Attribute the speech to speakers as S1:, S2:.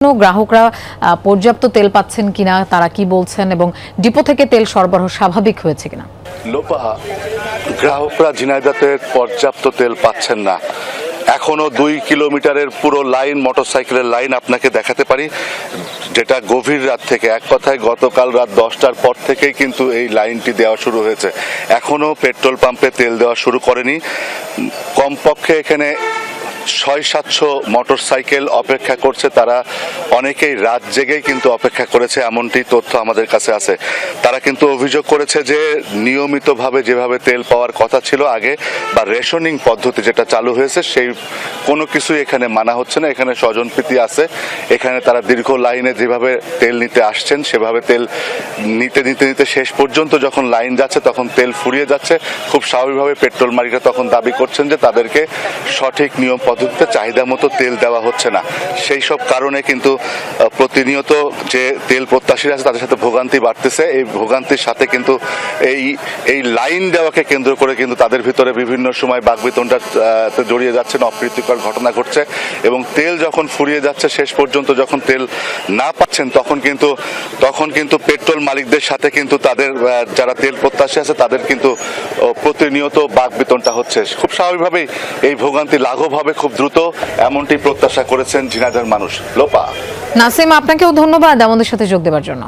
S1: গ্রাহকরা পর্যাপ্ত তেল পাচ্ছেন কিনা, তারা কি বলছেন এবং ডিপো থেকে তেল সরবরাহ স্বাভাবিক হয়েছে কিনা?
S2: লোপা, গ্রাহকরা ঝিনাইদহে পর্যাপ্ত তেল পাচ্ছেন না। এখনো 2 কিলোমিটারের পুরো লাইন, মোটরসাইকেলের লাইন আপনাকে দেখাতে পারি, যেটা গভীর রাত থেকে, এক কথায় গতকাল রাত 10টার পর থেকেই কিন্তু এই লাইনটি দেওয়া শুরু হয়েছে। এখনো পেট্রোল পাম্পে তেল দেওয়া শুরু করেনি। কমপক্ষে এখানে 600-700 মোটরসাইকেল অপেক্ষা করছে। তারা অনেকেই রাত জেগেই কিন্তু অপেক্ষা করেছে, এমনটি তথ্য আমাদের কাছে আছে। তারা কিন্তু অভিযোগ করেছে যে নিয়মিতভাবে যেভাবে তেল পাওয়ার কথা ছিল আগে, বা রেশনিং পদ্ধতি যেটা চালু হয়েছে, সেই কোনো কিছুই এখানে মানা হচ্ছে না। এখানে স্বজনপ্রীতি আছে। এখানে তারা দীর্ঘ লাইনে যেভাবে তেল নিতে আসছেন, সেভাবে তেল নিতে নিতে নিতে শেষ পর্যন্ত যখন লাইন যাচ্ছে তখন তেল ফুরিয়ে যাচ্ছে। খুব স্বাভাবিকভাবে পেট্রোল মালিকরা তখন দাবি করছেন যে তাদেরকে সঠিক নিয়ম পদ্ধতিতে চাহিদা মতো তেল দেওয়া হচ্ছে না। সেই সব কারণে কিন্তু প্রতিনিয়ত যে তেল প্রত্যাশীরা আছে তাদের সাথে ভোগান্তি বাড়তেছে। এই ভোগান্তির সাথে কিন্তু এই লাইন দেওয়াকে কেন্দ্র করে কিন্তু তাদের ভিতরে বিভিন্ন সময় বাকবিতণ্ডা জড়িয়ে যাচ্ছেন, অপ্রীতিকর ঘটনা ঘটছে। এবং তেল যখন ফুরিয়ে যাচ্ছে, শেষ পর্যন্ত যখন তেল না পাচ্ছেন, তখন কিন্তু পেট্রোল মালিকদের সাথে কিন্তু তাদের যারা তেল প্রত্যাশী আছে তাদের কিন্তু প্রতিনিয়ত বাকবিতণ্ডা হচ্ছে। খুব স্বাভাবিকভাবেই এই ভোগান্তি লাঘব হবে খুব দ্রুত, এমনটি প্রত্যাশা করেছেন ঝিনাইদহের মানুষ। লোপা,
S1: নাসিম, আপনাকেও ধন্যবাদ আমাদের সাথে যোগ দেওয়ার জন্য।